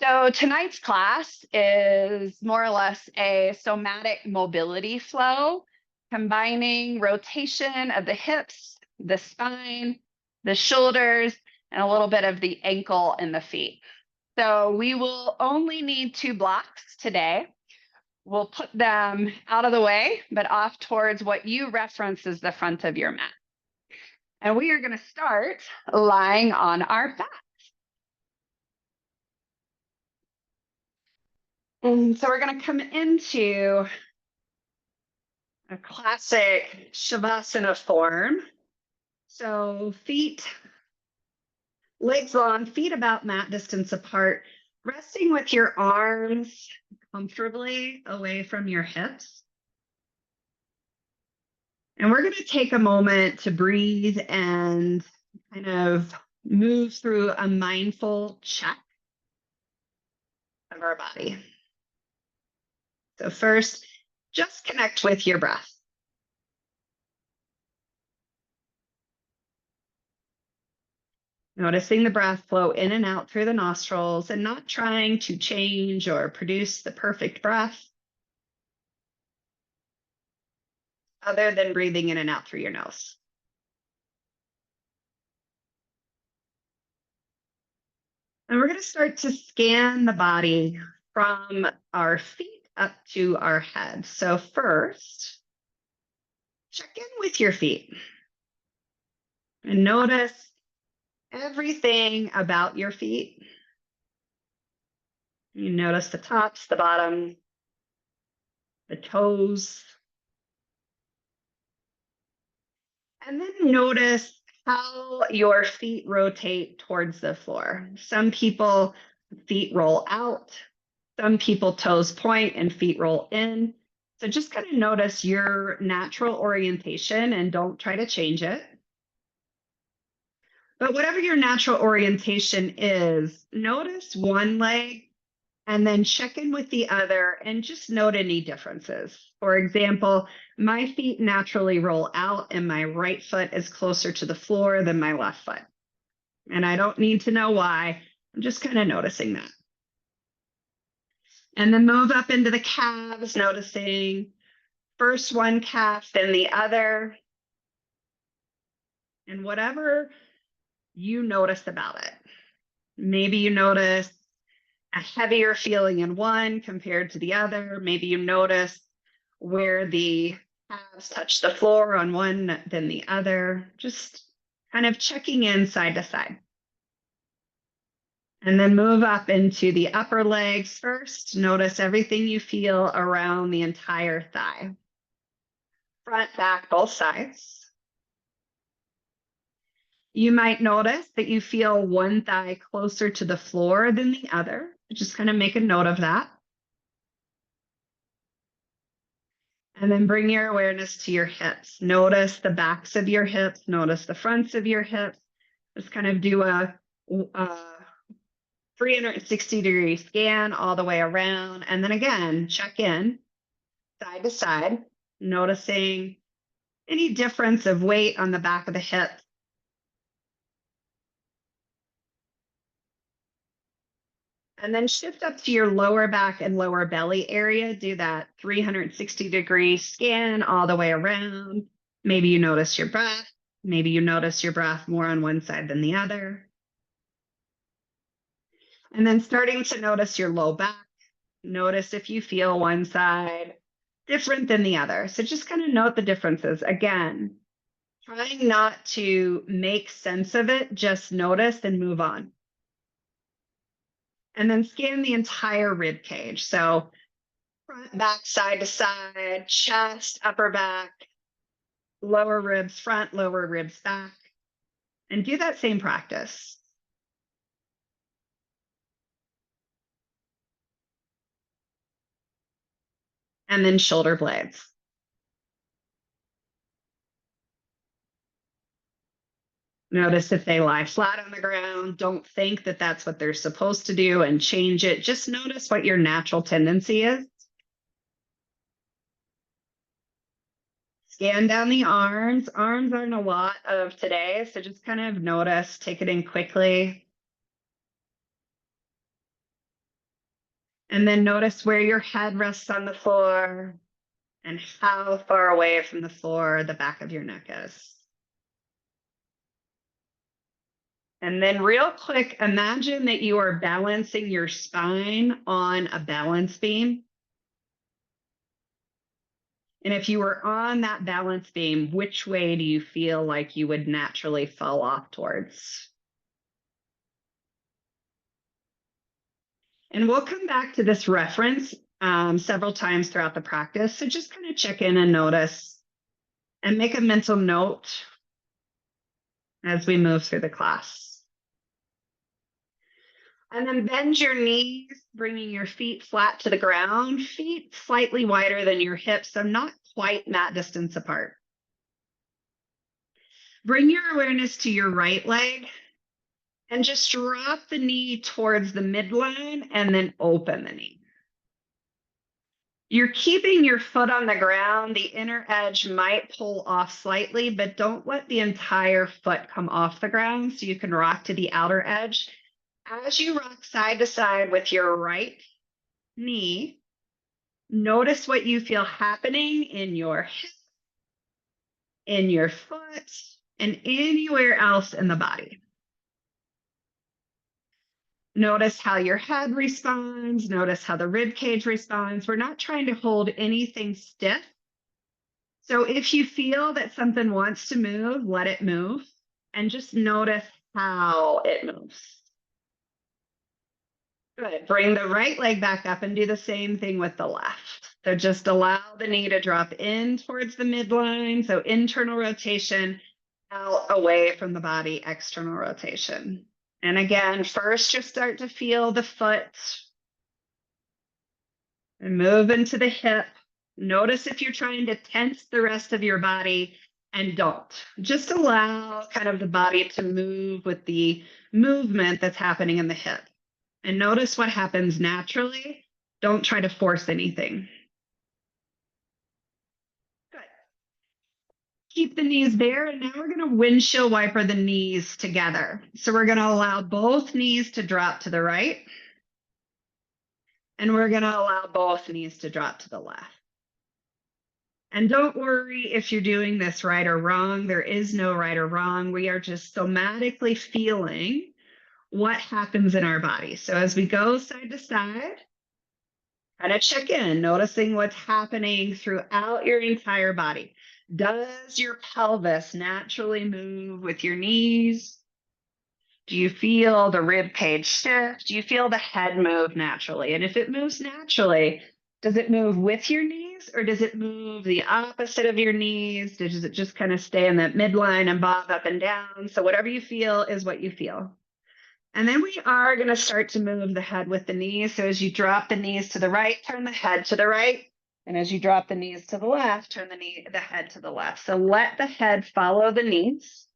So tonight's class is more or less a somatic mobility flow, combining rotation of the hips, the spine, the shoulders, and a little bit of the ankle and the feet. So we will only need 2 blocks today. We'll put them out of the way, but off towards what you reference as the front of your mat. And we are going to start lying on our back. And so we're going to come into a classic Shavasana form. So legs long, feet about mat distance apart, resting with your arms comfortably away from your hips. And we're going to take a moment to breathe and kind of move through a mindful check of our body. So first, just connect with your breath. Noticing the breath flow in and out through the nostrils and not trying to change or produce the perfect breath other than breathing in and out through your nose. And we're going to start to scan the body from our feet up to our head. So first, check in with your feet and notice everything about your feet. You notice the tops, the bottom, the toes. And then notice how your feet rotate towards the floor. Some people, feet roll out. Some people, toes point and feet roll in. So just kind of notice your natural orientation and don't try to change it. But whatever your natural orientation is, notice one leg and then check in with the other and just note any differences. For example, my feet naturally roll out and my right foot is closer to the floor than my left foot. And I don't need to know why. I'm just kind of noticing that. And then move up into the calves, noticing first one calf, then the other. And whatever you notice about it. Maybe you notice a heavier feeling in one compared to the other. Maybe you notice where the calves touch the floor on one than the other. Just kind of checking in side to side. And then move up into the upper legs first. Notice everything you feel around the entire thigh. Front, back, both sides. You might notice that you feel one thigh closer to the floor than the other. Just kind of make a note of that. And then bring your awareness to your hips. Notice the backs of your hips. Notice the fronts of your hips. Just kind of do a 360-degree scan all the way around. And then again, check in side to side, noticing any difference of weight on the back of the hip. And then shift up to your lower back and lower belly area. Do that 360-degree scan all the way around. Maybe you notice your breath. Maybe you notice your breath more on one side than the other. And then starting to notice your low back. Notice if you feel one side different than the other. So just kind of note the differences. Again, trying not to make sense of it, just notice and move on. And then scan the entire rib cage. So front, back, side to side, chest, upper back, lower ribs front, lower ribs back. And do that same practice. And then shoulder blades. Notice if they lie flat on the ground. Don't think that that's what they're supposed to do and change it. Just notice what your natural tendency is. Scan down the arms. Arms aren't a lot of today, so just kind of notice, take it in quickly. And then notice where your head rests on the floor and how far away from the floor the back of your neck is. And then real quick, imagine that you are balancing your spine on a balance beam. And if you were on that balance beam, which way do you feel like you would naturally fall off towards? And we'll come back to this reference several times throughout the practice. So just kind of check in and notice and make a mental note as we move through the class. And then bend your knees, bringing your feet flat to the ground, feet slightly wider than your hips, so not quite that distance apart. Bring your awareness to your right leg and just drop the knee towards the midline and then open the knee. You're keeping your foot on the ground. The inner edge might pull off slightly, but don't let the entire foot come off the ground so you can rock to the outer edge. As you rock side to side with your right knee, notice what you feel happening in your hip, in your foot, and anywhere else in the body. Notice how your head responds. Notice how the rib cage responds. We're not trying to hold anything stiff. So if you feel that something wants to move, let it move and just notice how it moves. Good. Bring the right leg back up and do the same thing with the left. So just allow the knee to drop in towards the midline. So internal rotation, out away from the body, external rotation. And again, first just start to feel the foot and move into the hip. Notice if you're trying to tense the rest of your body and don't. Just allow kind of the body to move with the movement that's happening in the hip. And notice what happens naturally. Don't try to force anything. Good. Keep the knees there. And now we're going to windshield wiper the knees together. So we're going to allow both knees to drop to the right. And we're going to allow both knees to drop to the left. And don't worry if you're doing this right or wrong. There is no right or wrong. We are just somatically feeling what happens in our body. So as we go side to side, kind of check in, noticing what's happening throughout your entire body. Does your pelvis naturally move with your knees? Do you feel the rib cage shift? Do you feel the head move naturally? And if it moves naturally, does it move with your knees or does it move the opposite of your knees? Does it just kind of stay in that midline and bob up and down? So whatever you feel is what you feel. And then we are going to start to move the head with the knees. So as you drop the knees to the right, turn the head to the right. And as you drop the knees to the left, turn the head to the left. So let the head follow the knees.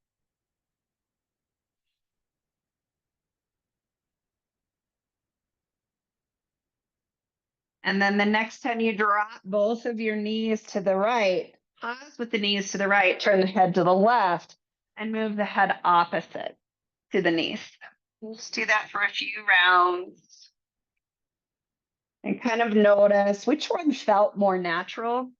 And then the next time you drop both of your knees to the right, pause with the knees to the right, turn the head to the left, and move the head opposite to the knees. Just do that for a few rounds. And kind of notice which one felt more natural.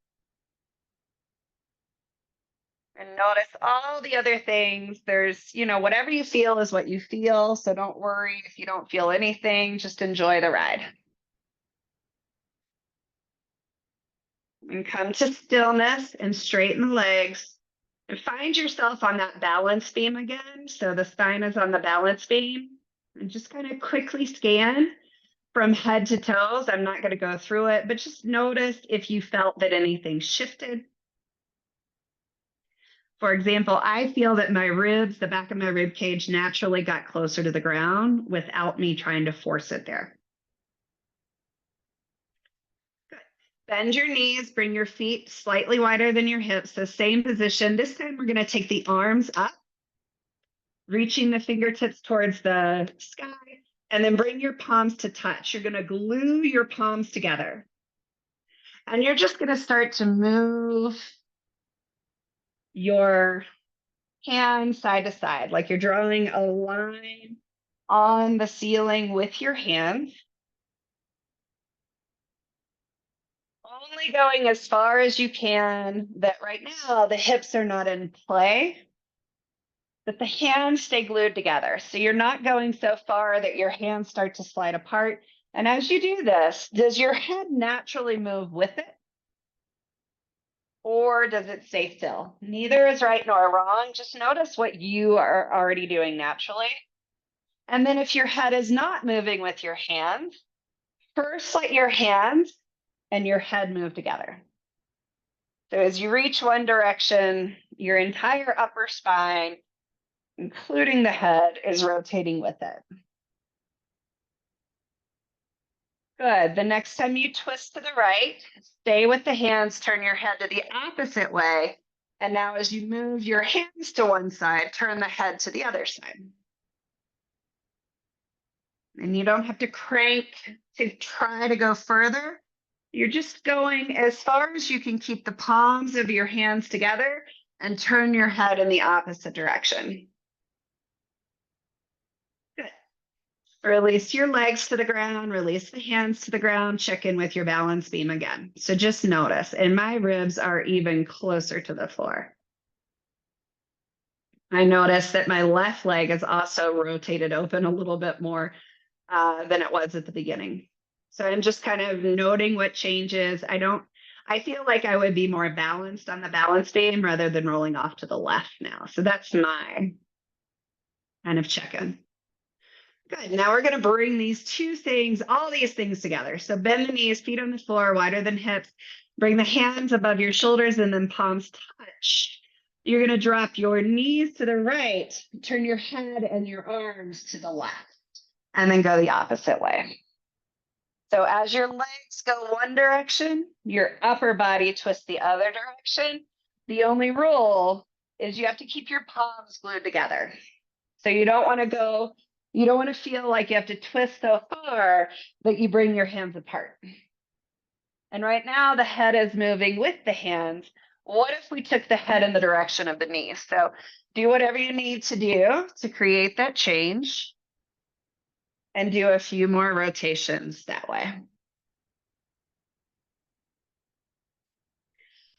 And notice all the other things. There's, whatever you feel is what you feel. So don't worry if you don't feel anything, just enjoy the ride. And come to stillness and straighten the legs. And find yourself on that balance beam again. So the spine is on the balance beam. And just kind of quickly scan from head to toes. I'm not going to go through it, but just notice if you felt that anything shifted. For example, I feel that my ribs, the back of my rib cage naturally got closer to the ground without me trying to force it there. Good. Bend your knees, bring your feet slightly wider than your hips. So same position. This time we're going to take the arms up, reaching the fingertips towards the sky, and then bring your palms to touch. You're going to glue your palms together. And you're just going to start to move your hands side to side, like you're drawing a line on the ceiling with your hands. only going as far as you can, that right now the hips are not in play, that the hands stay glued together. So you're not going so far that your hands start to slide apart. And as you do this, does your head naturally move with it? Or does it stay still? Neither is right nor wrong. Just notice what you are already doing naturally. And then if your head is not moving with your hands, first let your hands and your head move together. So as you reach one direction, your entire upper spine, including the head, is rotating with it. Good. The next time you twist to the right, stay with the hands, turn your head to the opposite way. And now as you move your hands to one side, turn the head to the other side. And you don't have to crank to try to go further. You're just going as far as you can keep the palms of your hands together and turn your head in the opposite direction. Good. Release your legs to the ground, release the hands to the ground, check in with your balance beam again. So just notice, and my ribs are even closer to the floor. I notice that my left leg is also rotated open a little bit more than it was at the beginning. So I'm just kind of noting what changes. I feel like I would be more balanced on the balance beam rather than rolling off to the left now. So that's my kind of check-in. Good. Now we're going to bring all these things together. So bend the knees, feet on the floor, wider than hips. Bring the hands above your shoulders and then palms touch. You're going to drop your knees to the right, turn your head and your arms to the left, and then go the opposite way. So as your legs go one direction, your upper body twists the other direction. The only rule is you have to keep your palms glued together. So you don't want to feel like you have to twist so far that you bring your hands apart. And right now the head is moving with the hands. What if we took the head in the direction of the knees? So do whatever you need to do to create that change and do a few more rotations that way.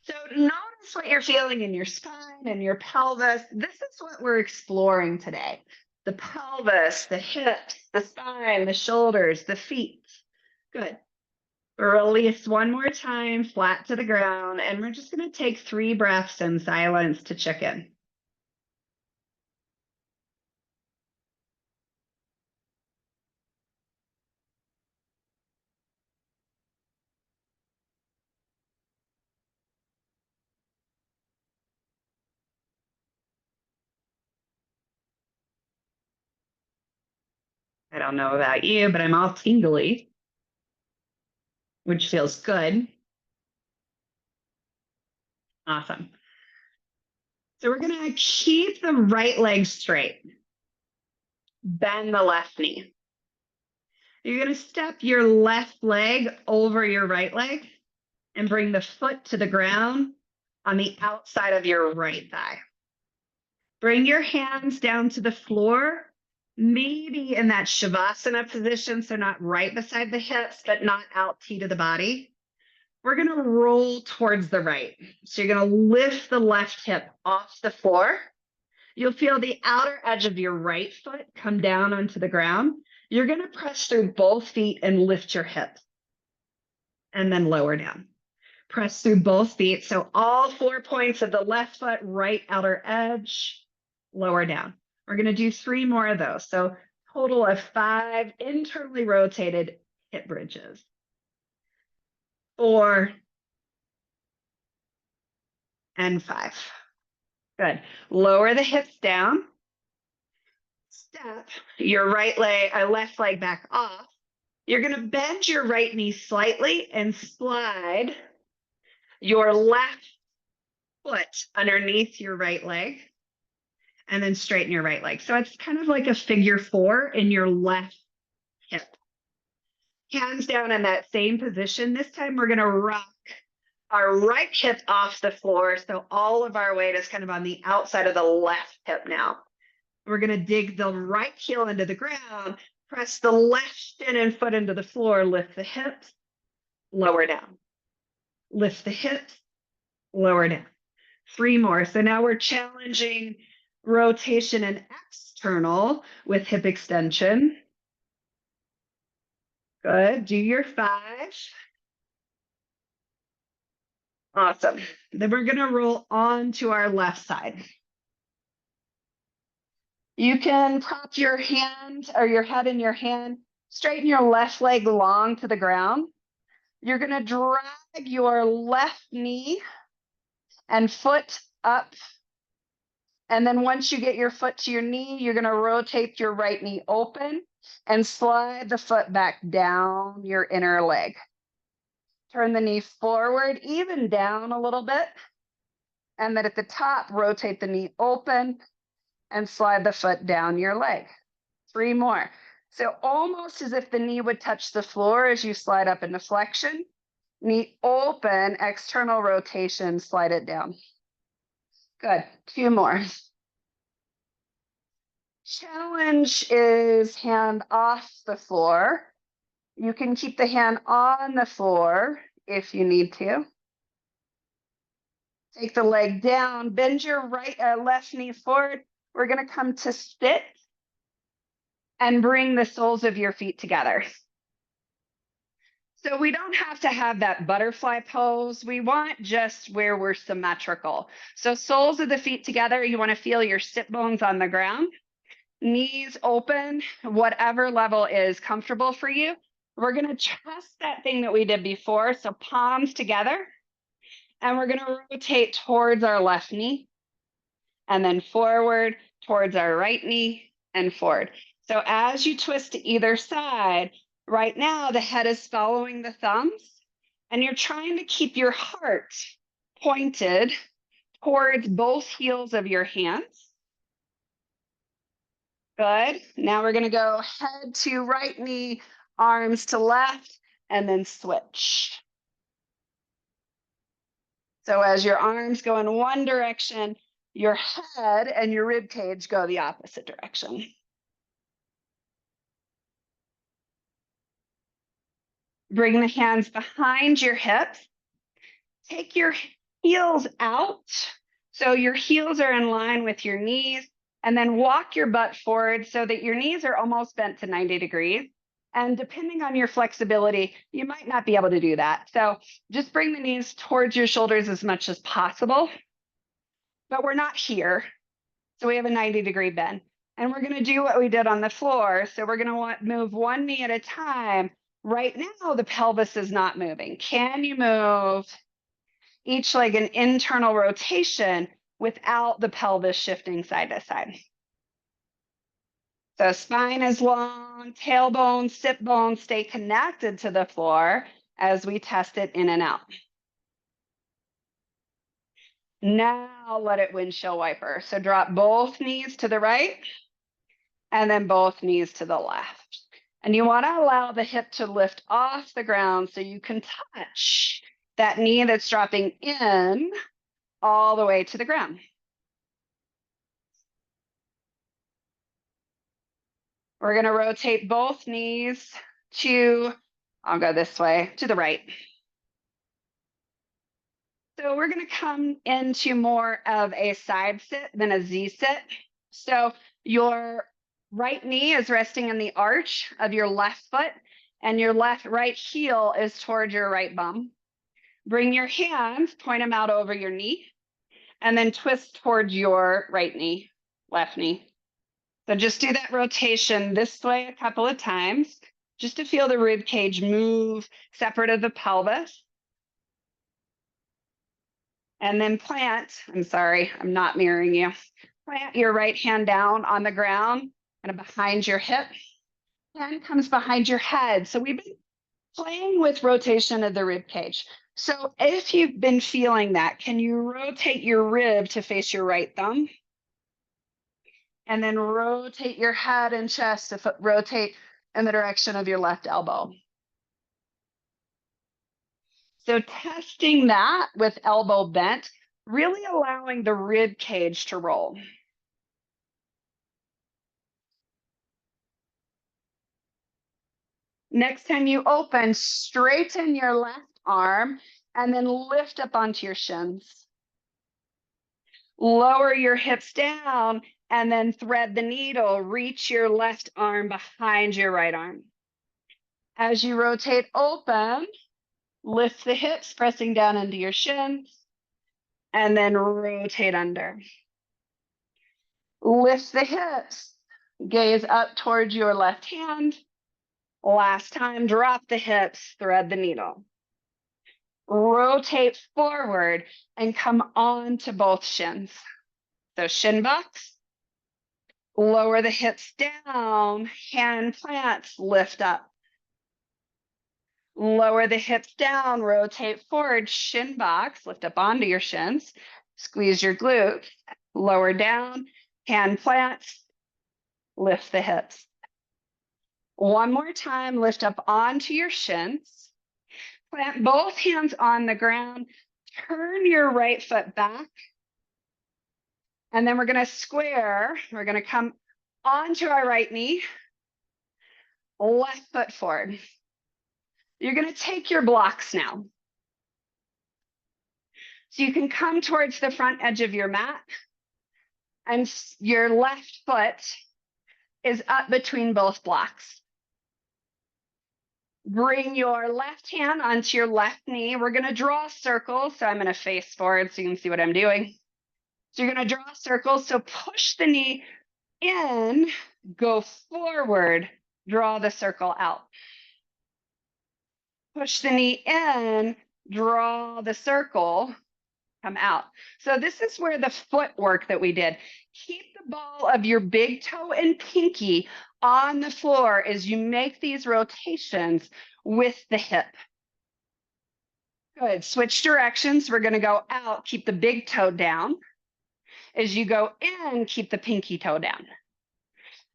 So notice what you're feeling in your spine and your pelvis. This is what we're exploring today. The pelvis, the hips, the spine, the shoulders, the feet. Good. Release one more time, flat to the ground, and we're just going to take 3 breaths in silence to check in. I don't know about you, but I'm all tingly, which feels good. Awesome. So we're going to keep the right leg straight. Bend the left knee. You're going to step your left leg over your right leg and bring the foot to the ground on the outside of your right thigh. Bring your hands down to the floor, maybe in that Shavasana position, so not right beside the hips, but not out T to the body. We're going to roll towards the right. So you're going to lift the left hip off the floor. You'll feel the outer edge of your right foot come down onto the ground. You're going to press through both feet and lift your hips and then lower down. Press through both feet. So all 4 points of the left foot, right outer edge, lower down. We're going to do 3 more of those. So total of 5 internally rotated hip bridges. 4 and 5. Good. Lower the hips down. Step your left leg back off. You're going to bend your right knee slightly and slide your left foot underneath your right leg and then straighten your right leg. So it's kind of like a figure 4 in your left hip. Hands down in that same position. This time we're going to rock our right hip off the floor. So all of our weight is kind of on the outside of the left hip now. We're going to dig the right heel into the ground, press the left shin and foot into the floor, lift the hips, lower down. Lift the hips, lower down. 3 more. So now we're challenging rotation and external with hip extension. Good. Do your 5. Awesome. Then we're going to roll on to our left side. You can prop your hand or your head in your hand, straighten your left leg long to the ground. You're going to drag your left knee and foot up. And then once you get your foot to your knee, you're going to rotate your right knee open and slide the foot back down your inner leg. Turn the knee forward, even down a little bit. And then at the top, rotate the knee open and slide the foot down your leg. 3 more. So almost as if the knee would touch the floor as you slide up into flexion. Knee open, external rotation, slide it down. Good. 2 more. Challenge is hand off the floor. You can keep the hand on the floor if you need to. Take the leg down, bend your left knee forward. We're going to come to sit and bring the soles of your feet together. So we don't have to have that butterfly pose. We want just where we're symmetrical. So soles of the feet together, you want to feel your sit bones on the ground. Knees open, whatever level is comfortable for you. We're going to trust that thing that we did before. So palms together. And we're going to rotate towards our left knee. And then forward towards our right knee and forward. So as you twist to either side, right now the head is following the thumbs. And you're trying to keep your heart pointed towards both heels of your hands. Good. Now we're going to go head to right knee, arms to left, and then switch. So as your arms go in one direction, your head and your rib cage go the opposite direction. Bring the hands behind your hips. Take your heels out. So your heels are in line with your knees. And then walk your butt forward so that your knees are almost bent to 90 degrees. And depending on your flexibility, you might not be able to do that. So just bring the knees towards your shoulders as much as possible. But we're not here. So we have a 90-degree bend. And we're going to do what we did on the floor. So we're going to move one knee at a time. Right now, the pelvis is not moving. Can you move each leg an internal rotation without the pelvis shifting side to side? So spine is long, tailbone, sit bone stay connected to the floor as we test it in and out. Now let it windshield wiper. So drop both knees to the right and then both knees to the left. And you want to allow the hip to lift off the ground so you can touch that knee that's dropping in all the way to the ground. We're going to rotate both knees to, I'll go this way, to the right. So we're going to come into more of a side sit than a Z sit. So your right knee is resting in the arch of your left foot, and your right heel is towards your right bum. Bring your hands, point them out over your knee, and then twist towards your right knee, left knee. So just do that rotation this way a couple of times, just to feel the rib cage move separate of the pelvis. And then plant, I'm sorry, I'm not mirroring you. Plant your right hand down on the ground and behind your hip. Hand comes behind your head. So we've been playing with rotation of the rib cage. So if you've been feeling that, can you rotate your rib to face your right thumb? And then rotate your head and chest to rotate in the direction of your left elbow. So testing that with elbow bent, really allowing the rib cage to roll. Next time you open, straighten your left arm and then lift up onto your shins. Lower your hips down and then thread the needle. Reach your left arm behind your right arm. As you rotate open, lift the hips, pressing down into your shins, and then rotate under. Lift the hips, gaze up towards your left hand. Last time, drop the hips, thread the needle. Rotate forward and come on to both shins. So shin box, lower the hips down, hand plants, lift up. Lower the hips down, rotate forward, shin box, lift up onto your shins, squeeze your glutes, lower down, hand plants, lift the hips. One more time, lift up onto your shins, plant both hands on the ground, turn your right foot back, and then we're gonna square, we're gonna come onto our right knee, left foot forward. You're gonna take your blocks now. So you can come towards the front edge of your mat, and your left foot is up between both blocks. Bring your left hand onto your left knee. We're gonna draw a circle. So I'm gonna face forward so you can see what I'm doing. So you're gonna draw a circle. So push the knee in, go forward, draw the circle out. Push the knee in, draw the circle, come out. So this is where the footwork that we did. Keep the ball of your big toe and pinky on the floor as you make these rotations with the hip. Good. Switch directions. We're going to go out, keep the big toe down. As you go in, keep the pinky toe down.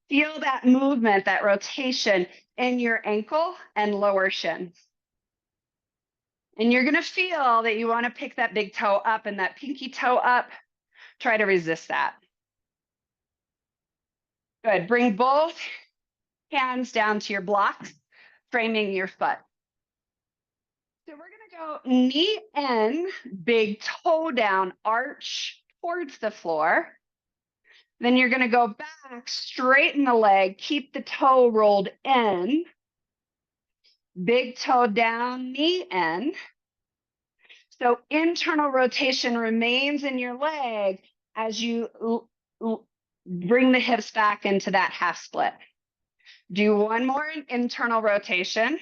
Feel that movement, that rotation in your ankle and lower shin. And you're going to feel that you want to pick that big toe up and that pinky toe up. Try to resist that. Good. Bring both hands down to your blocks, framing your foot. So we're going to go knee in, big toe down, arch towards the floor. Then you're going to go back, straighten the leg, keep the toe rolled in, big toe down, knee in. So internal rotation remains in your leg as you bring the hips back into that half split. Do one more internal rotation.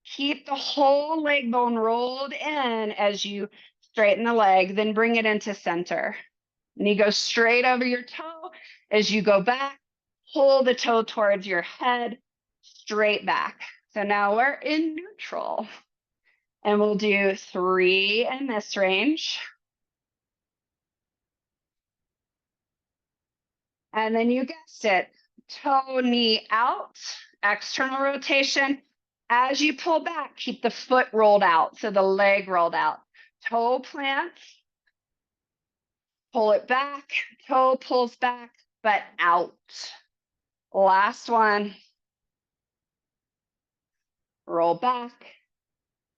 Keep the whole leg bone rolled in as you straighten the leg, then bring it into center. And you go straight over your toe. As you go back, pull the toe towards your head, straight back. So now we're in neutral. And we'll do 3 in this range. And then you guessed it, toe, knee out, external rotation. As you pull back, keep the foot rolled out, so the leg rolled out. Toe plants, pull it back, toe pulls back, but out. Last one. Roll back,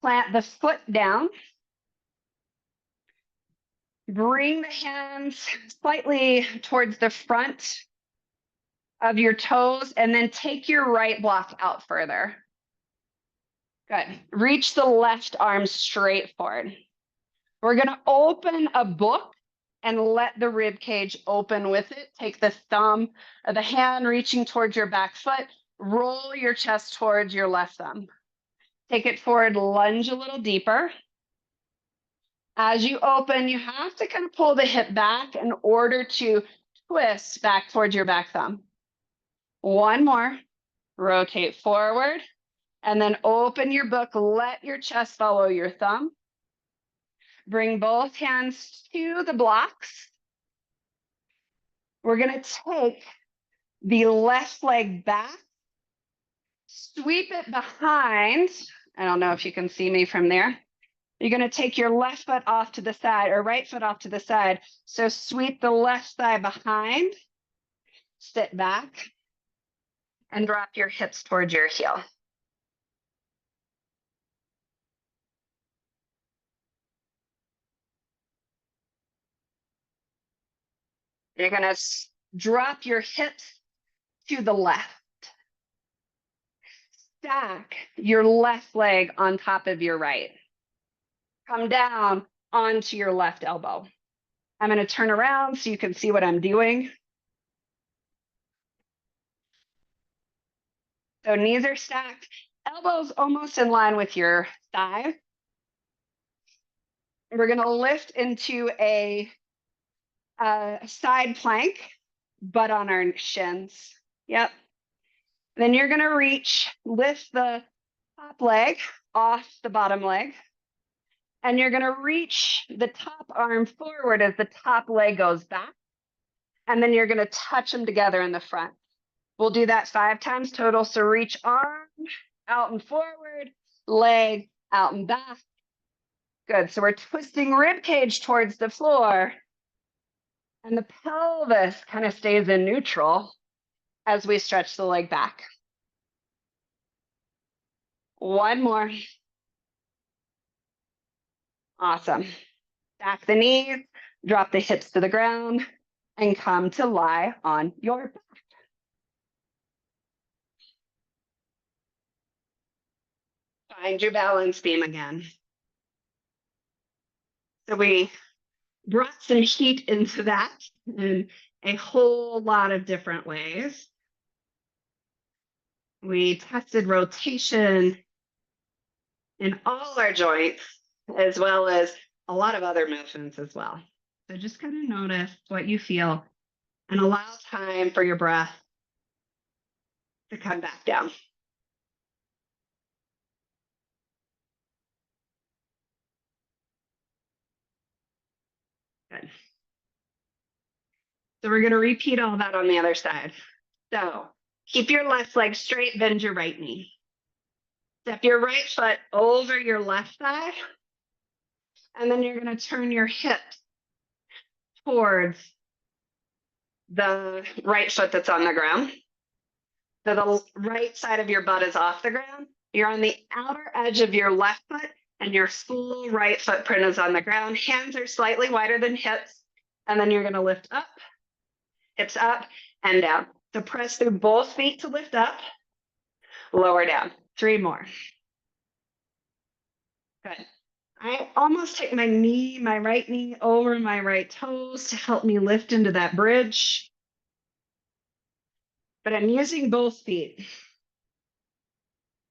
plant the foot down. Bring the hands slightly towards the front of your toes, and then take your right block out further. Good. Reach the left arm straight forward. We're going to open a book and let the rib cage open with it. Take the thumb of the hand reaching towards your back foot. Roll your chest towards your left thumb. Take it forward, lunge a little deeper. As you open, you have to kind of pull the hip back in order to twist back towards your back thumb. One more. Rotate forward. And then open your book. Let your chest follow your thumb. Bring both hands to the blocks. We're going to take the left leg back. Sweep it behind. I don't know if you can see me from there. You're going to take your left foot off to the side or right foot off to the side. So sweep the left thigh behind. Sit back. And drop your hips towards your heel. You're going to drop your hips to the left. Stack your left leg on top of your right. Come down onto your left elbow. I'm going to turn around so you can see what I'm doing. So knees are stacked, elbows almost in line with your thigh. We're going to lift into a side plank, butt on our shins. Yep. Then you're going to lift the top leg off the bottom leg. And you're going to reach the top arm forward as the top leg goes back. And then you're going to touch them together in the front. We'll do that 5 times total. So reach arm out and forward, leg out and back. Good. So we're twisting rib cage towards the floor. And the pelvis kind of stays in neutral as we stretch the leg back. One more. Awesome. Stack the knees, drop the hips to the ground, and come to lie on your back. Find your balance beam again. So we brought some heat into that in a whole lot of different ways. We tested rotation in all our joints, as well as a lot of other motions as well. So just kind of notice what you feel and allow time for your breath to come back down. Good. So we're going to repeat all that on the other side. So keep your left leg straight, bend your right knee. Step your right foot over your left thigh. And then you're going to turn your hips towards the right foot that's on the ground. So the right side of your butt is off the ground. You're on the outer edge of your left foot and your full right footprint is on the ground. Hands are slightly wider than hips. And then you're going to lift up, hips up and down. So press through both feet to lift up, lower down. 3 more. Good. I almost take my right knee over my right toes to help me lift into that bridge. But I'm using both feet.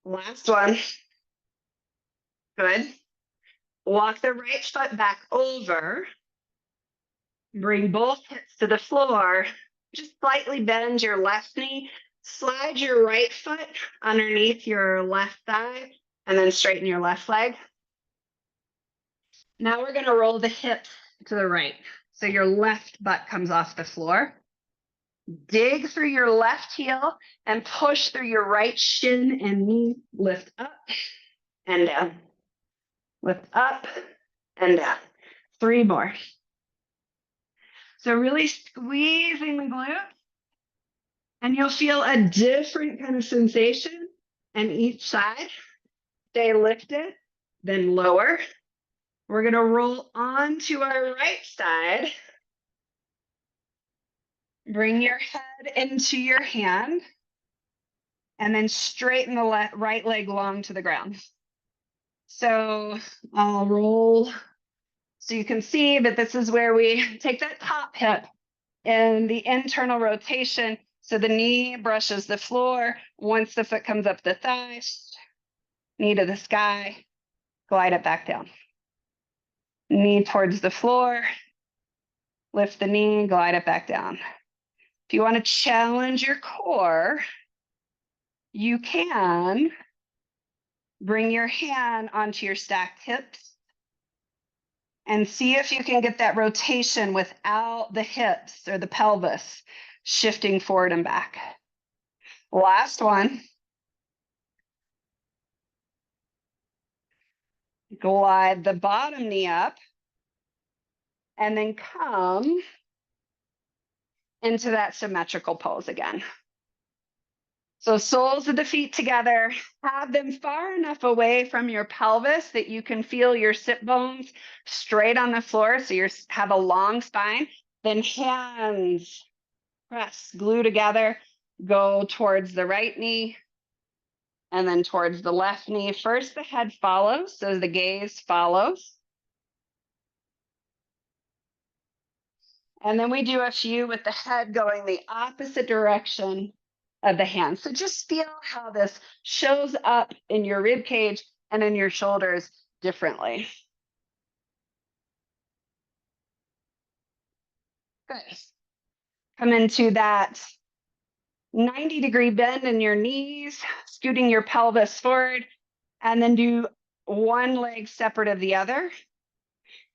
Last one. Good. Walk the right foot back over. Bring both hips to the floor. Just slightly bend your left knee. Slide your right foot underneath your left thigh and then straighten your left leg. Now we're going to roll the hips to the right. So your left butt comes off the floor. Dig through your left heel and push through your right shin and knee. Lift up and down. Lift up and down. 3 more. So really squeezing the glutes. And you'll feel a different kind of sensation on each side. Stay lifted, then lower. We're going to roll onto our right side. Bring your head into your hand. And then straighten the right leg long to the ground. So I'll roll so you can see that this is where we take that top hip and the internal rotation. So the knee brushes the floor. Once the foot comes up the thighs, knee to the sky, glide it back down. Knee towards the floor, lift the knee, glide it back down. If you want to challenge your core, you can bring your hand onto your stacked hips and see if you can get that rotation without the hips or the pelvis shifting forward and back. Last one. Glide the bottom knee up and then come into that symmetrical pose again. So soles of the feet together, have them far enough away from your pelvis that you can feel your sit bones straight on the floor. So you have a long spine. Then hands press, glue together, go towards the right knee and then towards the left knee. First, the head follows, so the gaze follows. And then we do a few with the head going the opposite direction of the hand. So just feel how this shows up in your rib cage and in your shoulders differently. Good. Come into that 90-degree bend in your knees, scooting your pelvis forward, and then do one leg separate of the other.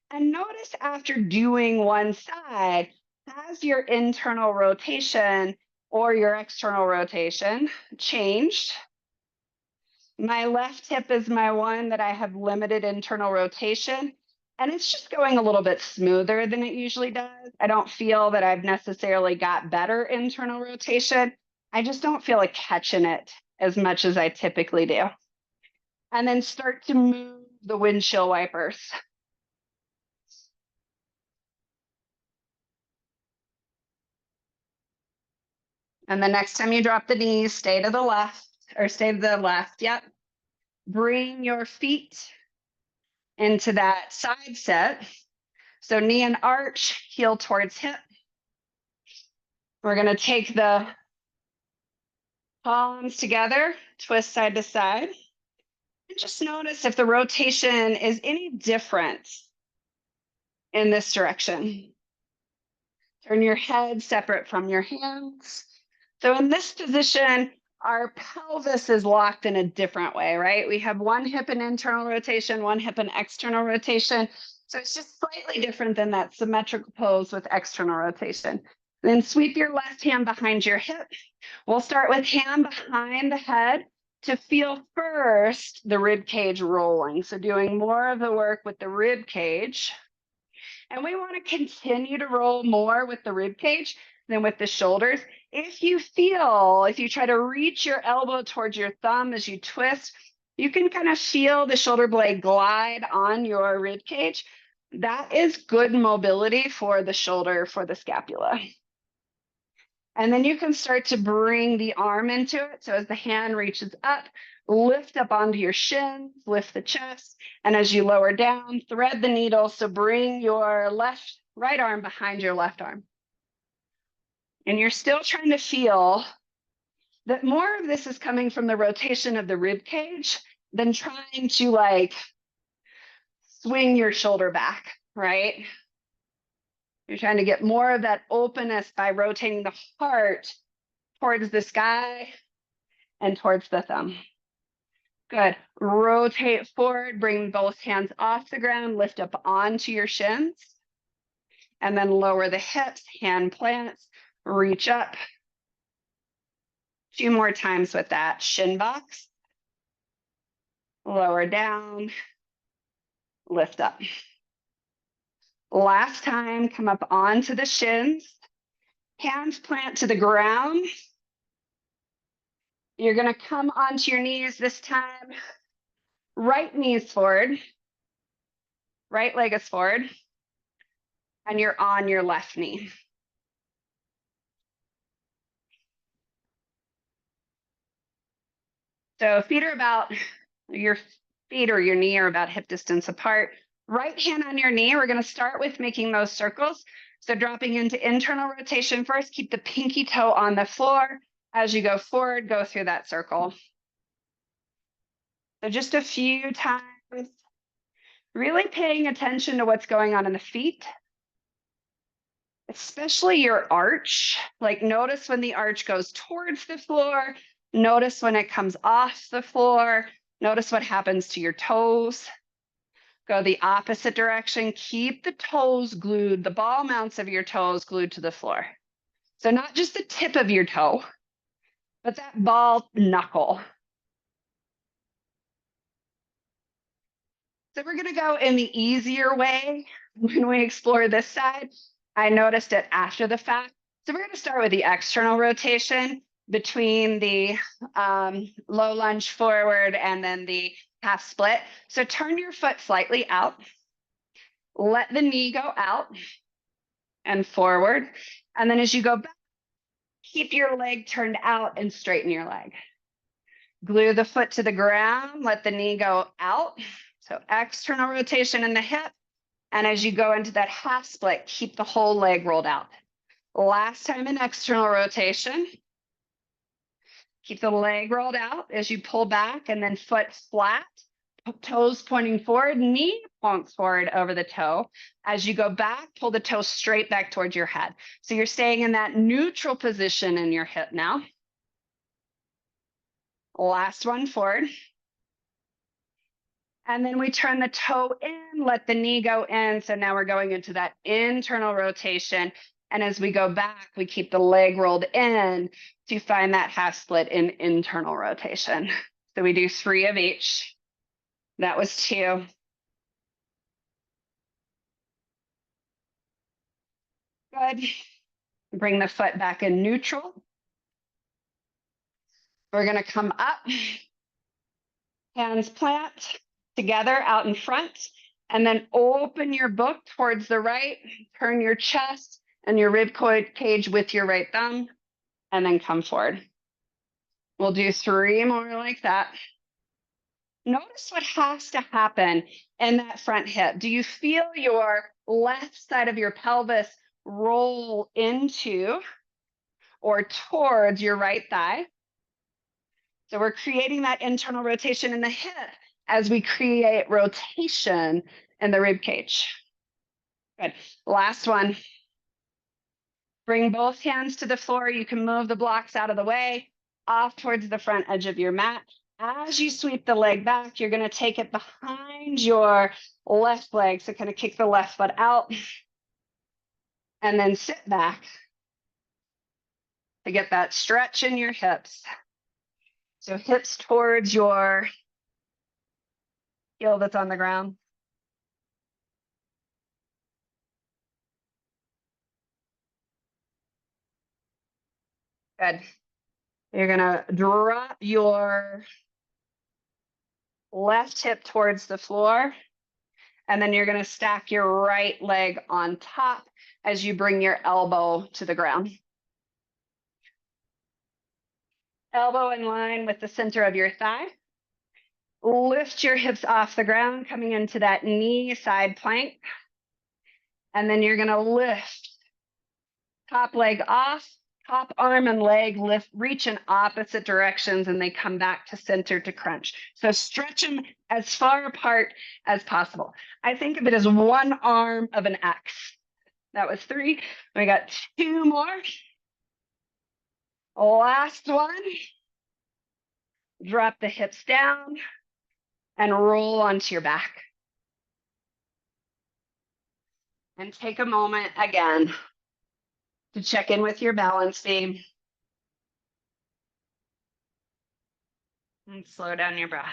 And notice after doing one side, has your internal rotation or your external rotation changed? My left hip is my one that I have limited internal rotation, and it's just going a little bit smoother than it usually does. I don't feel that I've necessarily got better internal rotation. I just don't feel like catching it as much as I typically do. And then start to move the windshield wipers. And the next time you drop the knees, stay to the left or stay to the left. Yep. Bring your feet into that side set. So knee and arch, heel towards hip. We're going to take the palms together, twist side to side. And just notice if the rotation is any different in this direction. Turn your head separate from your hands. So in this position, our pelvis is locked in a different way, right? We have one hip in internal rotation, one hip in external rotation. So it's just slightly different than that symmetrical pose with external rotation. Then sweep your left hand behind your hip. We'll start with hand behind the head to feel first the rib cage rolling. So doing more of the work with the rib cage. And we want to continue to roll more with the rib cage than with the shoulders. If you try to reach your elbow towards your thumb as you twist, you can kind of feel the shoulder blade glide on your rib cage. That is good mobility for the shoulder, for the scapula. And then you can start to bring the arm into it. So as the hand reaches up, lift up onto your shins, lift the chest. And as you lower down, thread the needle. So bring your right arm behind your left arm. And you're still trying to feel that more of this is coming from the rotation of the rib cage than trying to like swing your shoulder back, right? You're trying to get more of that openness by rotating the heart towards the sky and towards the thumb. Good. Rotate forward, bring both hands off the ground, lift up onto your shins, and then lower the hips, hand plants, reach up. 2 more times with that. Shin box, lower down, lift up. Last time, come up onto the shins, hands plant to the ground. You're going to come onto your knees this time. Right knee is forward, right leg is forward, and you're on your left knee. So your feet or your knee are about hip distance apart. Right hand on your knee, we're going to start with making those circles. So dropping into internal rotation first, keep the pinky toe on the floor. As you go forward, go through that circle. So just a few times, really paying attention to what's going on in the feet, especially your arch. Like notice when the arch goes towards the floor, notice when it comes off the floor, notice what happens to your toes. Go the opposite direction. Keep the toes glued, the ball mounts of your toes glued to the floor. So not just the tip of your toe, but that ball knuckle. So we're going to go in the easier way when we explore this side. I noticed it after the fact. So we're going to start with the external rotation between the low lunge forward and then the half split. So turn your foot slightly out. Let the knee go out and forward. And then as you go back, keep your leg turned out and straighten your leg. Glue the foot to the ground, let the knee go out. So external rotation in the hip. And as you go into that half split, keep the whole leg rolled out. Last time in external rotation. Keep the leg rolled out as you pull back and then foot flat, toes pointing forward, knee points forward over the toe. As you go back, pull the toe straight back towards your head. So you're staying in that neutral position in your hip now. Last one forward. And then we turn the toe in, let the knee go in. So now we're going into that internal rotation. And as we go back, we keep the leg rolled in to find that half split in internal rotation. So we do 3 of each. That was 2. Good. Bring the foot back in neutral. We're going to come up, hands plant together out in front, and then open your book towards the right, turn your chest and your rib cage with your right thumb, and then come forward. We'll do 3 more like that. Notice what has to happen in that front hip. Do you feel your left side of your pelvis roll into or towards your right thigh? So we're creating that internal rotation in the hip as we create rotation in the rib cage. Good. Last one. Bring both hands to the floor. You can move the blocks out of the way, off towards the front edge of your mat. As you sweep the leg back, you're going to take it behind your left leg. So kind of kick the left foot out and then sit back to get that stretch in your hips. So hips towards your heel that's on the ground. Good. You're going to drop your left hip towards the floor. And then you're going to stack your right leg on top as you bring your elbow to the ground. Elbow in line with the center of your thigh. Lift your hips off the ground, coming into that knee side plank. And then you're going to lift top leg off, top arm and leg lift, reach in opposite directions, and they come back to center to crunch. So stretch them as far apart as possible. I think of it as one arm of an X. That was 3. We got 2 more. Last one. Drop the hips down and roll onto your back. And take a moment again to check in with your balance beam. And slow down your breath.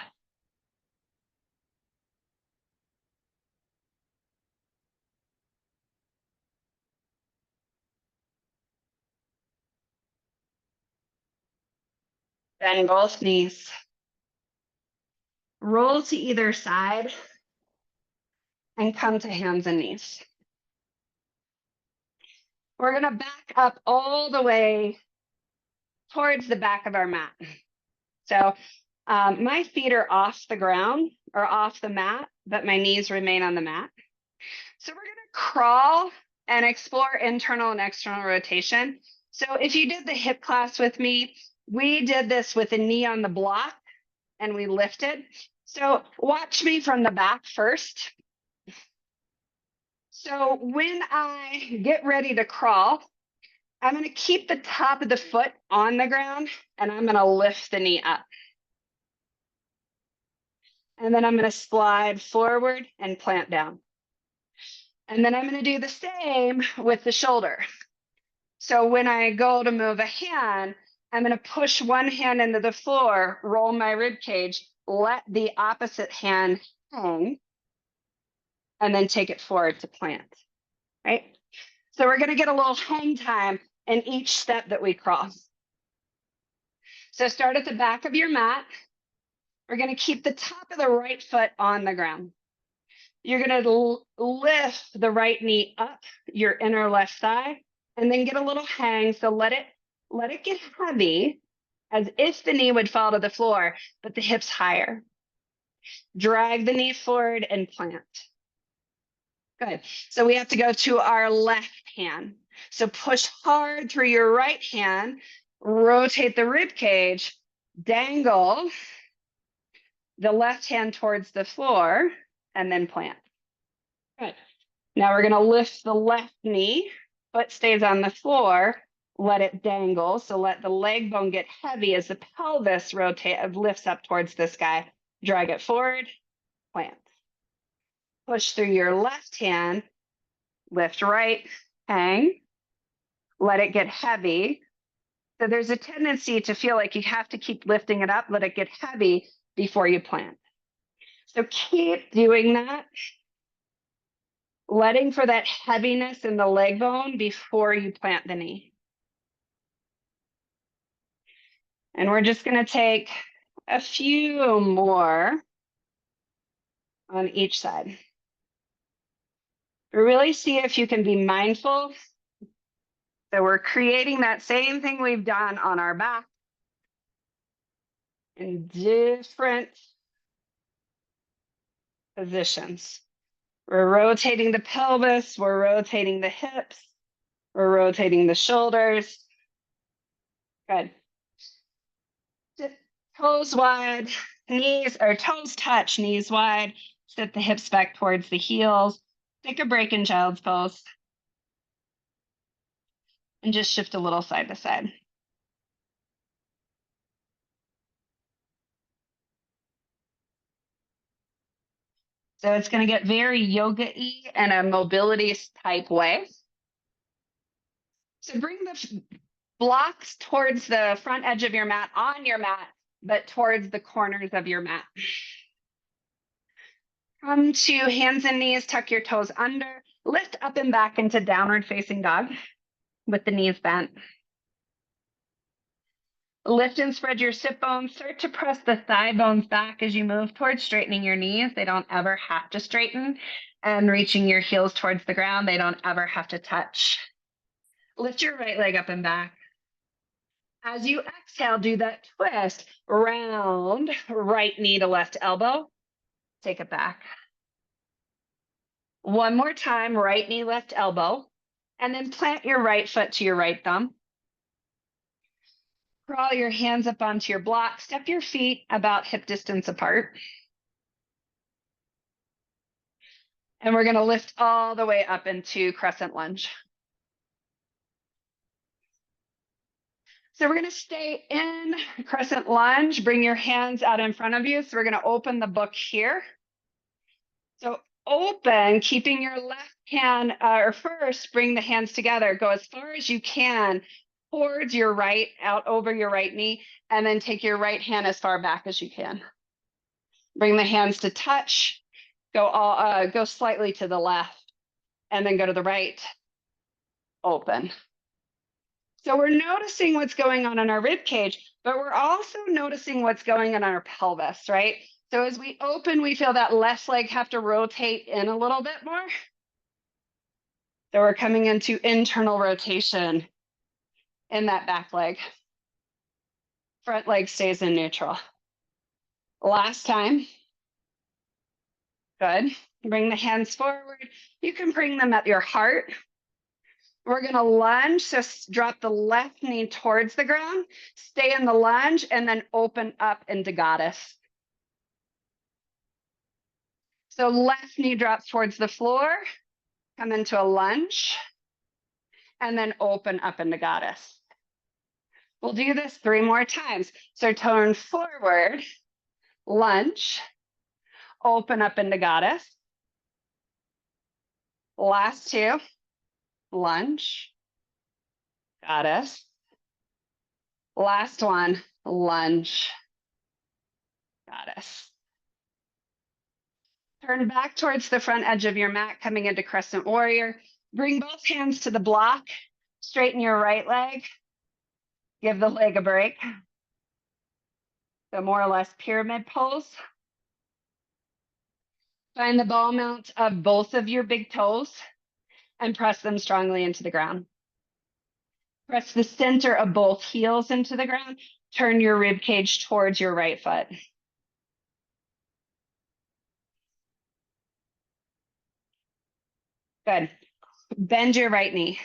Bend both knees. Roll to either side and come to hands and knees. We're going to back up all the way towards the back of our mat. So my feet are off the ground or off the mat, but my knees remain on the mat. So we're going to crawl and explore internal and external rotation. So if you did the hip class with me, we did this with a knee on the block and we lifted. So watch me from the back first. So when I get ready to crawl, I'm going to keep the top of the foot on the ground and I'm going to lift the knee up. And then I'm going to slide forward and plant down. And then I'm going to do the same with the shoulder. So when I go to move a hand, I'm going to push one hand into the floor, roll my rib cage, let the opposite hand hang, and then take it forward to plant, right? So we're going to get a little hang time in each step that we cross. So start at the back of your mat. We're going to keep the top of the right foot on the ground. You're going to lift the right knee up your inner left thigh and then get a little hang. So let it get heavy as if the knee would fall to the floor, but the hips higher. Drag the knee forward and plant. Good. So we have to go to our left hand. So push hard through your right hand, rotate the rib cage, dangle the left hand towards the floor, and then plant. Good. Now we're going to lift the left knee, foot stays on the floor, let it dangle. So let the leg bone get heavy as the pelvis lifts up towards the sky. Drag it forward, plant. Push through your left hand, lift right, hang, let it get heavy. So there's a tendency to feel like you have to keep lifting it up, let it get heavy before you plant. So keep doing that, letting for that heaviness in the leg bone before you plant the knee. And we're just going to take a few more on each side. Really see if you can be mindful that we're creating that same thing we've done on our back in different positions. We're rotating the pelvis, we're rotating the hips, we're rotating the shoulders. Good. Toes wide, knees or toes touch, knees wide. Sit the hips back towards the heels. Take a break in child's pose. And just shift a little side to side. So it's going to get very yoga-y in a mobility type way. So bring the blocks towards the front edge of your mat, on your mat, but towards the corners of your mat. Come to hands and knees, tuck your toes under, lift up and back into downward facing dog with the knees bent. Lift and spread your sit bones. Start to press the thigh bones back as you move towards straightening your knees. They don't ever have to straighten. And reaching your heels towards the ground. They don't ever have to touch. Lift your right leg up and back. As you exhale, do that twist. Round right knee to left elbow. Take it back. One more time, right knee, left elbow. And then plant your right foot to your right thumb. Crawl your hands up onto your block. Step your feet about hip distance apart. And we're going to lift all the way up into crescent lunge. So we're going to stay in crescent lunge. Bring your hands out in front of you. So we're going to open the book here. So open, keeping your left hand, or first bring the hands together. Go as far as you can towards your right, out over your right knee, and then take your right hand as far back as you can. Bring the hands to touch. Go slightly to the left, and then go to the right. Open. So we're noticing what's going on in our rib cage, but we're also noticing what's going on in our pelvis, right? So as we open, we feel that left leg have to rotate in a little bit more. So we're coming into internal rotation in that back leg. Front leg stays in neutral. Last time. Good. Bring the hands forward. You can bring them at your heart. We're going to lunge. So drop the left knee towards the ground. Stay in the lunge and then open up into goddess. So left knee drops towards the floor. Come into a lunge. And then open up into goddess. We'll do this 3 more times. So turn forward. Lunge. Open up into goddess. Last 2. Lunge. Goddess. Last one. Lunge. Goddess. Turn back towards the front edge of your mat, coming into crescent warrior. Bring both hands to the block. Straighten your right leg. Give the leg a break. So more or less pyramid pose. Find the ball mount of both of your big toes and press them strongly into the ground. Press the center of both heels into the ground. Turn your rib cage towards your right foot. Good. Bend your right knee.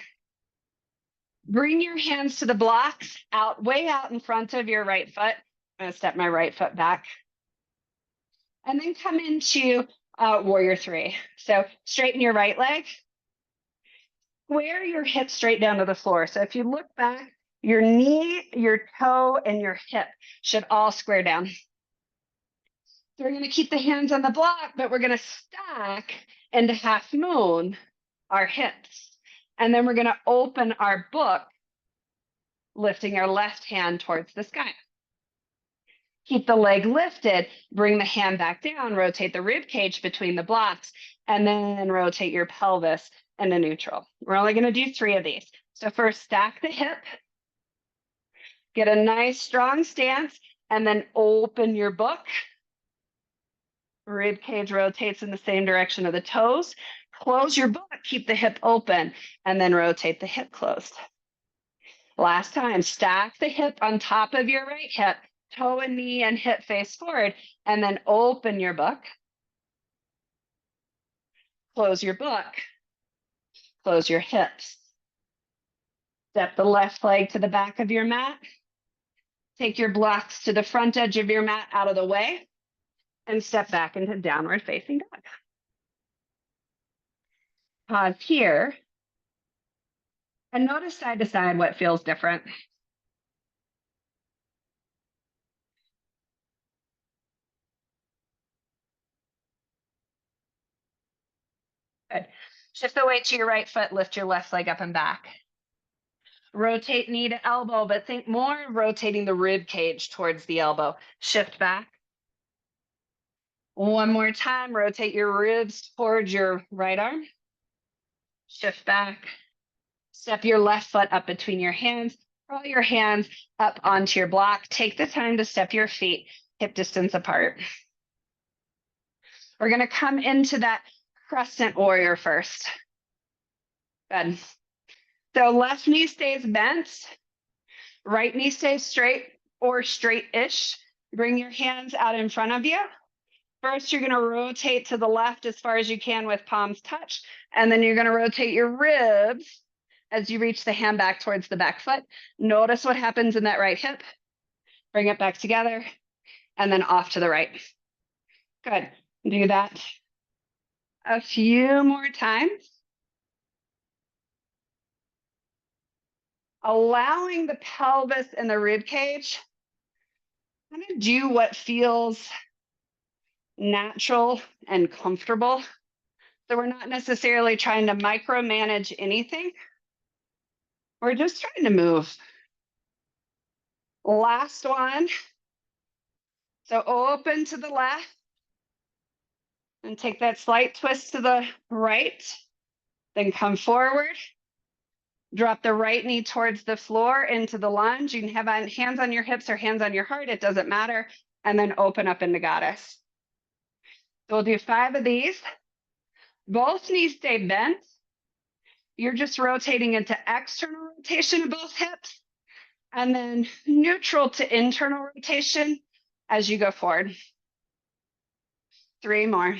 Bring your hands to the blocks out, way out in front of your right foot. I'm going to step my right foot back. And then come into warrior three. So straighten your right leg. Square your hip straight down to the floor. So if you look back, your knee, your toe, and your hip should all square down. So we're going to keep the hands on the block, but we're going to stack into half moon our hips. And then we're going to open our book, lifting our left hand towards the sky. Keep the leg lifted, bring the hand back down, rotate the rib cage between the blocks, and then rotate your pelvis into neutral. We're only going to do 3 of these. So first, stack the hip, get a nice strong stance, and then open your book. Rib cage rotates in the same direction of the toes. Close your book, keep the hip open, and then rotate the hip closed. Last time, stack the hip on top of your right hip, toe and knee and hip face forward, and then open your book. Close your book. Close your hips. Step the left leg to the back of your mat. Take your blocks to the front edge of your mat out of the way, and step back into downward facing dog. Pause here. And notice side to side what feels different. Good. Shift the weight to your right foot, lift your left leg up and back. Rotate knee to elbow, but think more of rotating the rib cage towards the elbow. Shift back. One more time, rotate your ribs towards your right arm. Shift back. Step your left foot up between your hands. Draw your hands up onto your block. Take the time to step your feet hip distance apart. We're going to come into that crescent warrior first. Good. So left knee stays bent, right knee stays straight or straight-ish. Bring your hands out in front of you. First, you're going to rotate to the left as far as you can with palms touch, and then you're going to rotate your ribs as you reach the hand back towards the back foot. Notice what happens in that right hip. Bring it back together, and then off to the right. Good. Do that a few more times. Allowing the pelvis and the rib cage kind of do what feels natural and comfortable. So we're not necessarily trying to micromanage anything. We're just trying to move. Last one. So open to the left and take that slight twist to the right. Then come forward. Drop the right knee towards the floor into the lunge. You can have hands on your hips or hands on your heart. It doesn't matter. And then open up into goddess. So we'll do 5 of these. Both knees stay bent. You're just rotating into external rotation of both hips and then neutral to internal rotation as you go forward. 3 more.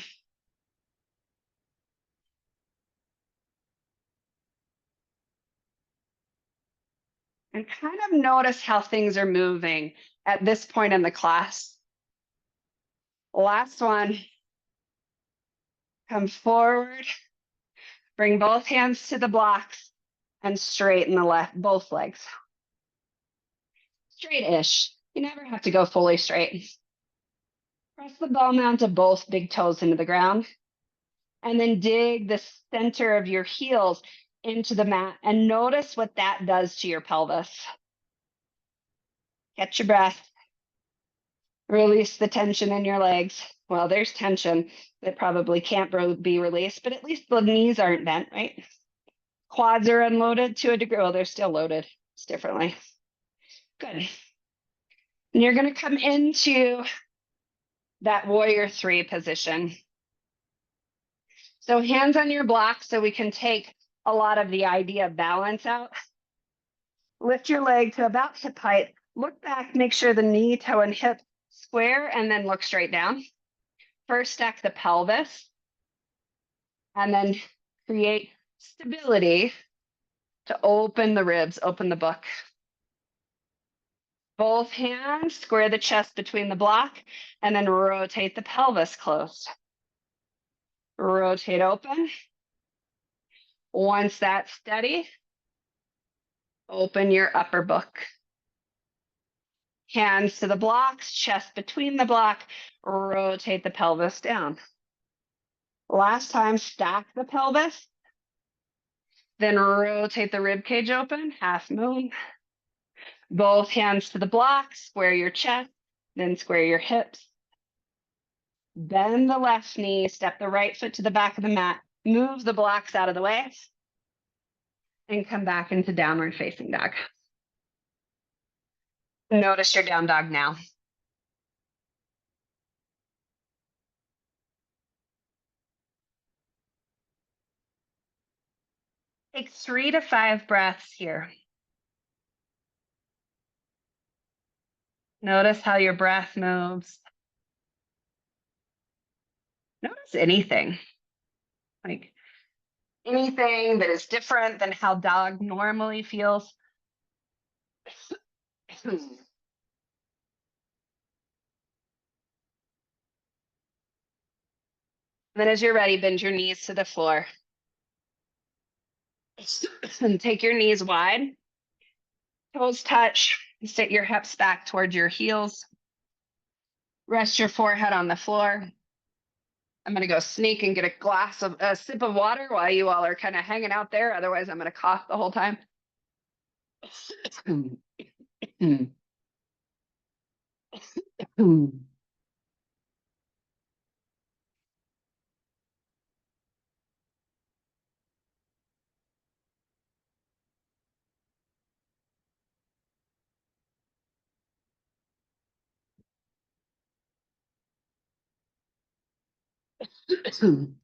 And kind of notice how things are moving at this point in the class. Last one. Come forward. Bring both hands to the blocks and straighten both legs. Straight-ish. You never have to go fully straight. Press the ball mount of both big toes into the ground. And then dig the center of your heels into the mat and notice what that does to your pelvis. Catch your breath. Release the tension in your legs. Well, there's tension that probably can't be released, but at least the knees aren't bent, right? Quads are unloaded to a degree. Well, they're still loaded. It's differently. Good. And you're going to come into that warrior 3 position. So hands on your block so we can take a lot of the idea of balance out. Lift your leg to about hip height. Look back, make sure the knee, toe, and hip square, and then look straight down. First, stack the pelvis, and then create stability to open the ribs, open the book. Both hands square the chest between the block, and then rotate the pelvis closed. Rotate open. Once that's steady, open your upper book. Hands to the blocks, chest between the block, rotate the pelvis down. Last time, stack the pelvis, then rotate the rib cage open, half moon. Both hands to the block, square your chest, then square your hips. Bend the left knee, step the right foot to the back of the mat, move the blocks out of the way, and come back into downward facing dog. Notice your down dog now. Take 3 to 5 breaths here. Notice how your breath moves. Notice anything, like anything that is different than how dog normally feels. Then as you're ready, bend your knees to the floor. And take your knees wide. Toes touch. Sit your hips back towards your heels. Rest your forehead on the floor. I'm going to go sneak and get a sip of water while you all are kind of hanging out there. Otherwise, I'm going to cough the whole time.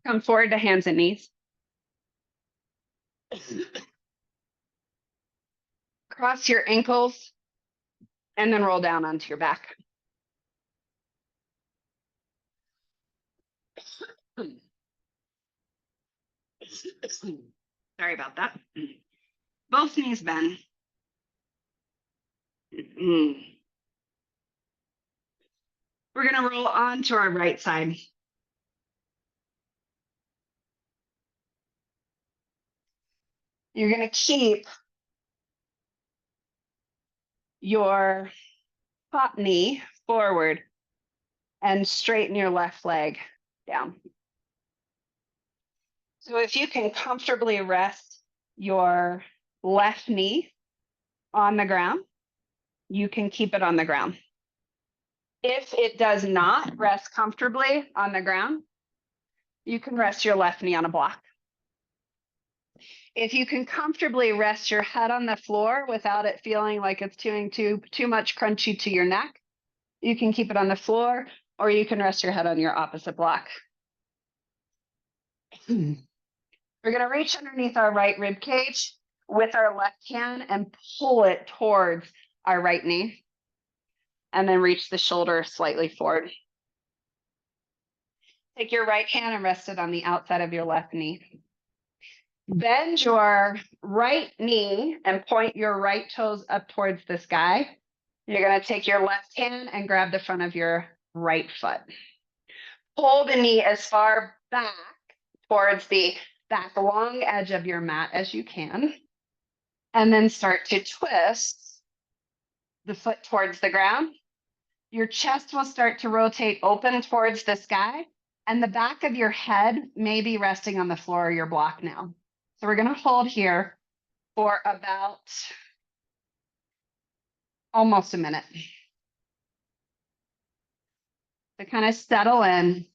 Come forward to hands and knees. Cross your ankles and then roll down onto your back. Sorry about that. Both knees bend. We're going to roll on to our right side. You're going to keep your top knee forward and straighten your left leg down. So if you can comfortably rest your left knee on the ground, you can keep it on the ground. If it does not rest comfortably on the ground, you can rest your left knee on a block. If you can comfortably rest your head on the floor without it feeling like it's doing too much crunchy to your neck, you can keep it on the floor, or you can rest your head on your opposite block. We're going to reach underneath our right rib cage with our left hand and pull it towards our right knee, and then reach the shoulder slightly forward. Take your right hand and rest it on the outside of your left knee. Bend your right knee and point your right toes up towards the sky. You're going to take your left hand and grab the front of your right foot. Pull the knee as far back towards the back long edge of your mat as you can. And then start to twist the foot towards the ground. Your chest will start to rotate open towards the sky, and the back of your head may be resting on the floor of your block now. So we're going to hold here for about almost a minute to kind of settle in.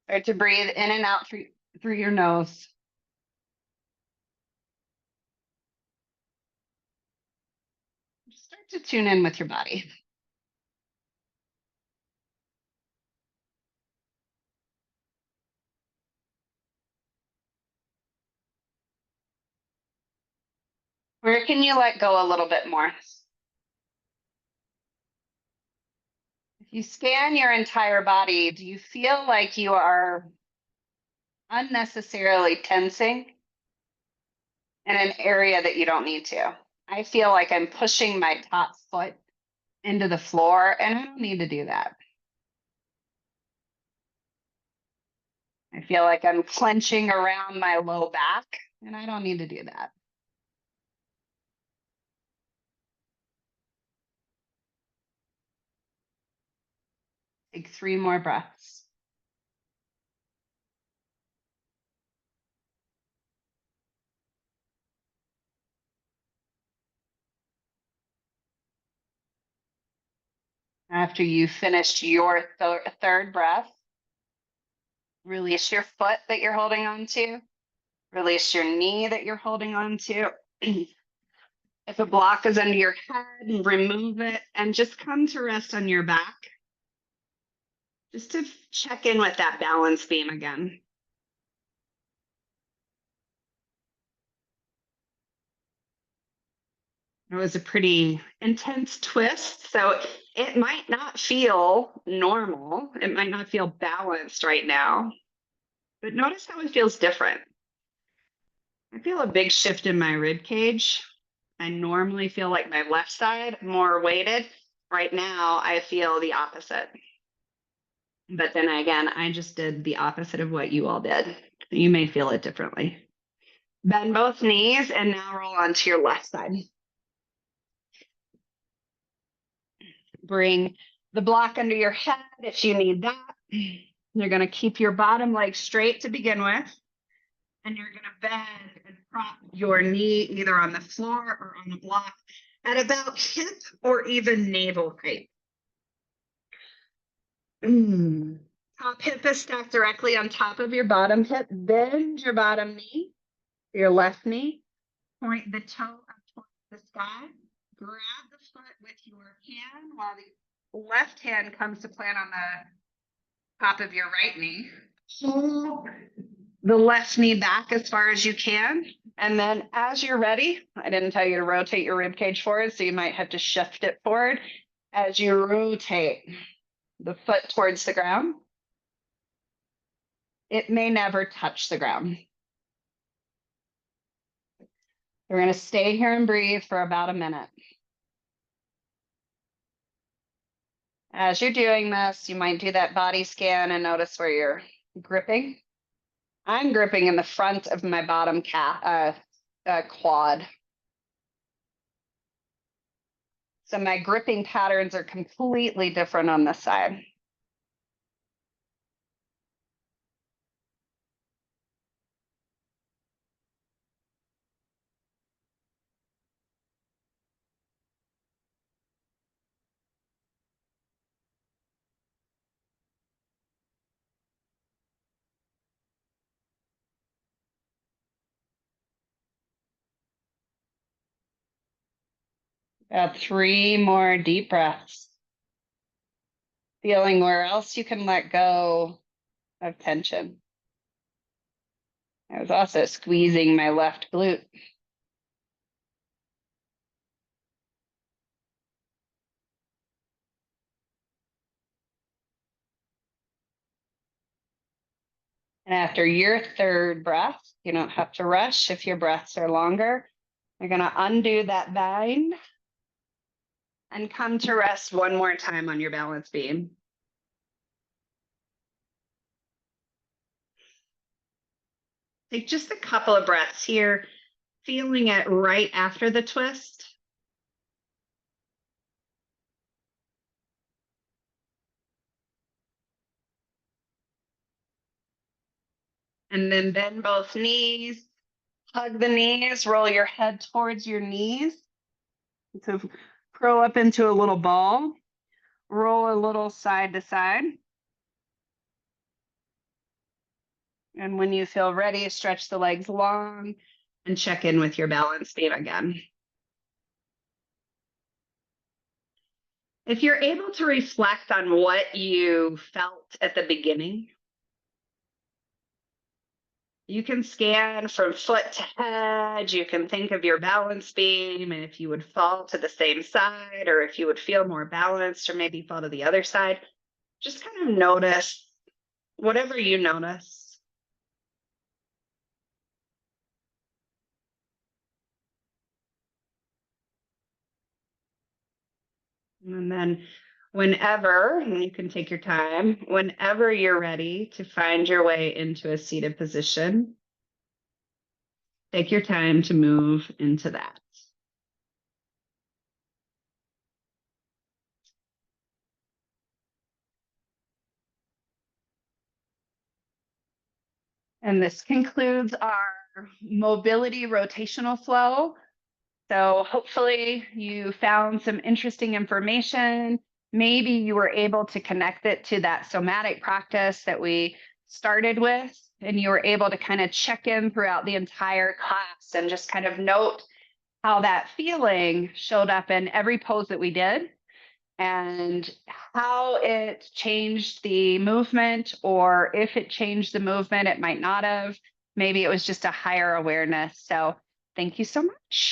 Start to breathe in and out through your nose. Start to tune in with your body. Where can you let go a little bit more? If you scan your entire body, do you feel like you are unnecessarily tensing in an area that you don't need to? I feel like I'm pushing my top foot into the floor, and I don't need to do that. I feel like I'm clenching around my low back, and I don't need to do that. Take 3 more breaths. After you finished your third breath, release your foot that you're holding on to. Release your knee that you're holding on to. If a block is under your head, remove it and just come to rest on your back. Just to check in with that balance beam again. It was a pretty intense twist, so it might not feel normal. It might not feel balanced right now, but notice how it feels different. I feel a big shift in my rib cage. I normally feel like my left side more weighted. Right now, I feel the opposite. But then again, I just did the opposite of what you all did. You may feel it differently. Bend both knees and now roll onto your left side. Bring the block under your head if you need that. You're going to keep your bottom leg straight to begin with. And you're going to bend and prop your knee either on the floor or on the block at about hip or even navel height. Top hip is stacked directly on top of your bottom hip. Bend your bottom knee, your left knee. Point the toe up towards the sky. Grab the foot with your hand while the left hand comes to plant on the top of your right knee. Pull the left knee back as far as you can. And then as you're ready, I didn't tell you to rotate your rib cage forward, so you might have to shift it forward. As you rotate the foot towards the ground, it may never touch the ground. We're going to stay here and breathe for about a minute. As you're doing this, you might do that body scan and notice where you're gripping. I'm gripping in the front of my bottom calf, quad. So my gripping patterns are completely different on this side. Got 3 more deep breaths. Feeling where else you can let go of tension. I was also squeezing my left glute. And after your third breath, you don't have to rush if your breaths are longer. You're going to undo that bind and come to rest one more time on your balance beam. Take just a couple of breaths here, feeling it right after the twist. And then bend both knees, hug the knees, roll your head towards your knees. So curl up into a little ball, roll a little side to side. And when you feel ready, stretch the legs long and check in with your balance beam again. If you're able to reflect on what you felt at the beginning, You can scan from foot to head. You can think of your balance beam and if you would fall to the same side or if you would feel more balanced or maybe fall to the other side. Just kind of notice whatever you notice. And then whenever, and you can take your time, whenever you're ready to find your way into a seated position, take your time to move into that. And this concludes our mobility rotational flow. So hopefully you found some interesting information. Maybe you were able to connect it to that somatic practice that we started with, and you were able to kind of check in throughout the entire class and just kind of note how that feeling showed up in every pose that we did and how it changed the movement, or if it changed the movement, it might not have. Maybe it was just a higher awareness. So thank you so much.